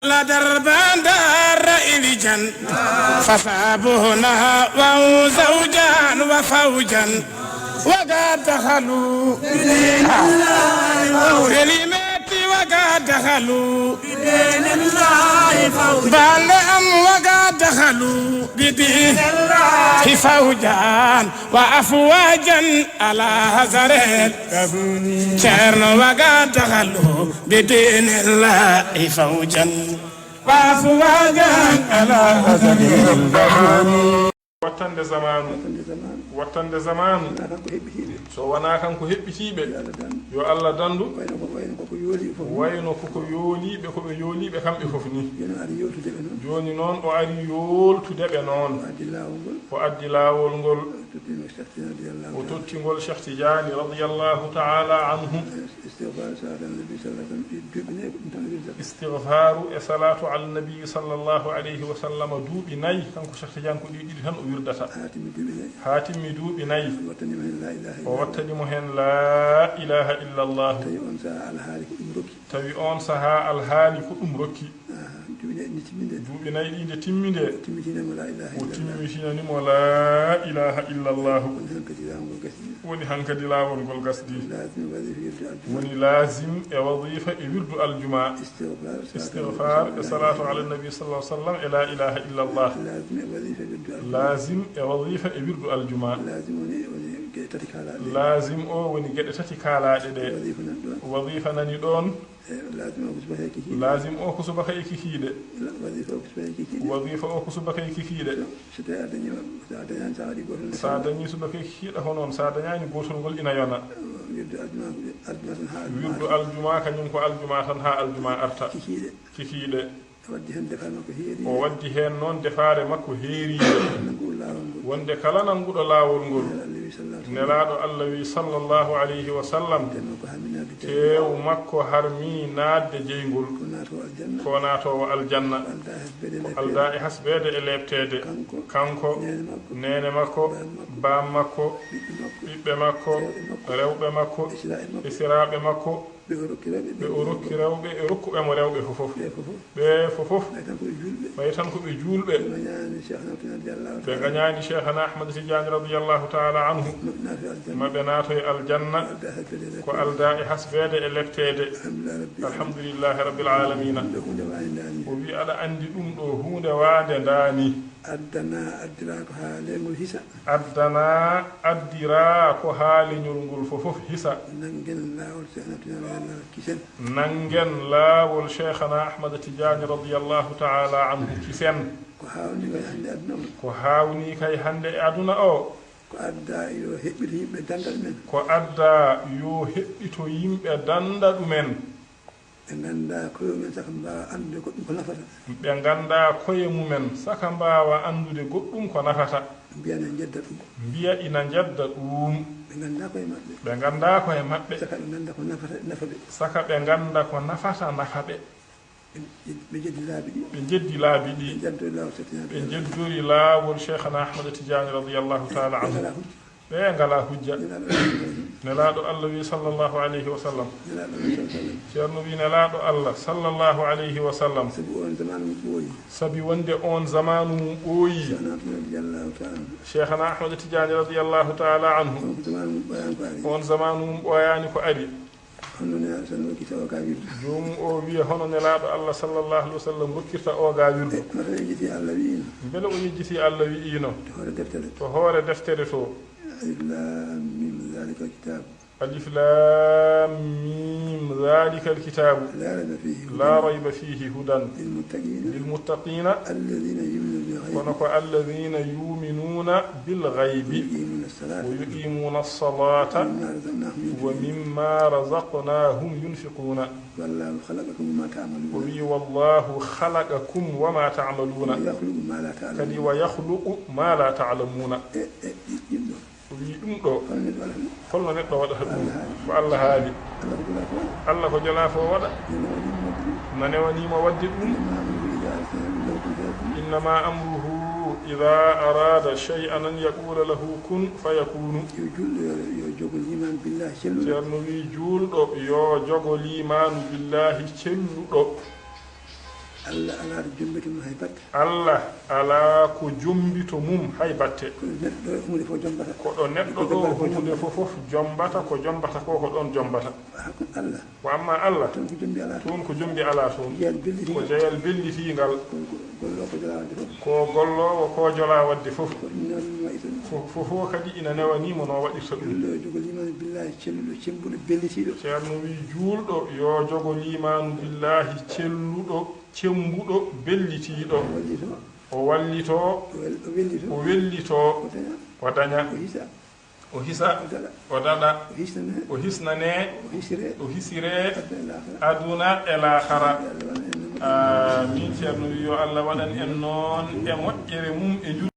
لا دربان دار إليجان فصابونا وهو زوجان وفوجا وقد دخلوا بدين الله كلماتي وقد دخلوا بدين الله فوجا بل وقد دخلوا بدين الله فوجا وأفواجا على هزر الكبون شرن وقد دخلوا بدين الله فوجا وأفواجا على هزر الكبون wattande zamanu so wana kanko hebbitibe yo Allah dandu wayno koko yoolibe ko be yoolibe kambe fof ni joni non o ari yoltude be non o addi lawol ngol o tottingol Cheikh Tidiane radiyallahu ta'ala anhu istighfaru e salatu ala nabi sallallahu alayhi wa sallam duubi nay kanko Cheikh Tidiane ko didi tan o wirdata hatimi duubi nay o wattanimo hen la ilaha illa allah tawi on saha alhaali ko dum rokki duubi nay inde timminde o timmitinanimo la ilaha illa allah woni hankadi lawol gol gasdi woni lazim e wazifa e wirdu aljuma istighfar e salatu ala nabi sallallahu alaihi wasallam e la ilaha illa allah lazim e wazifa e wirdu aljuma lazim o woni gede tati kalaade de wazifa nani don lazim o ko subaka e kikide wazifa o ko subaka e kikide sa dañi subaka e kikida honon sa dañani gotol gol ina yona wirdu aljuma kanyum ko aljuma tan ha aljuma arta kikide o waddi hen non defaare makko heeriide wonde kala nangudo laawol ngol nelaado Allah wi sallallahu alayhi wa sallam tew makko harmi naadde jeygol ko naato wa aljanna alda e hasbede e lebtede kanko nene makko baam makko bibbe makko rewbe makko isiraabe makko be o rokki rewbe e rokkuɓe mo rewbe fofof be fofof bay tan ko be julbe be gañaani Cheikhana Ahmad Tidiane radiyallahu ta'ala anhu mabe naato e aljanna ko alda e hasbede e leftede alhamdulillahi rabbil alamin o wi ala andi dum do hunde waande ndani addana addira ko haalengol hisa addana addira ko haalengol ngol fofof hisa nangen laawol Cheikhana Ahmad Tidiane radiyallahu ta'ala anhu kisen ko hawni kay hande e aduna o ko adda yo hebbito yimbe dandal men ko adda yo hebbito yimbe danda dumen be ganda koyo men saka mbawa andude goddum ko nafata be ganda koyo mumen saka mbawa andude goddum ko nafata biya na jedda dum biya ina jedda dum be ganda koye mabbe saka be ganda ko nafata nafabe saka be ganda ko nafata nafabe be jeddi laabi di be jeddori laawol Cheikhana Ahmad Tidiane radiyallahu ta'ala anhu be ngala hujja nelaado Allah wi sallallahu alayhi wa sallam ceerno wi nelaado Allah sallallahu alayhi wa sallam sabi wonde on zamanu mum ɓooyi Cheikhana Ahmad Tidiane radiyallahu ta'ala anhu on zamanu mum ɓooyani ko ari jomum o wiya hono nelaado Allah sallallahu alayhi wa sallam rokkirta o ga wirdu beele o yejjiti Allah wi'ino to hoore deftere to ألف لام ميم ذلك الكتاب ألف لام ميم ذلك الكتاب لا ريب فيه هدى للمتقين الذين يؤمنون بالغيب ويقيمون الصلاة ومما رزقناهم ينفقون والله خلقكم وما تعملون ويخلق ما لا تعلمون wi dum do holno neddo wada dum ko Allah haali Allah ko jala fo wada nane wani mo waddi dum inna ma amruhu idha arada shay'an an yaqula lahu kun fayakunu yo jogo liman billahi cellu cerno wi juldo yo jogo liman billahi celludo Allah ala ko jombito mum hay batte ko ɗo neɗɗo ɗo hunde fof jombata ko jombata ko ɗon jombata ko amma Allah toon ko jombi ala toon ko jeyal bellitiingal ko gollowo ko jola wadde fof fof kadi ina newanimo no waɗirta ɗum ceerno wi juulɗo yo jogo limanu billahi celluɗo cembuɗo bellitiiɗo o wallito o wellito o daña o hisa o daɗa o hisnane o hisire aduna e lahara amin ceerno wi yo Allah waɗan en noon e moƴƴere mum e jur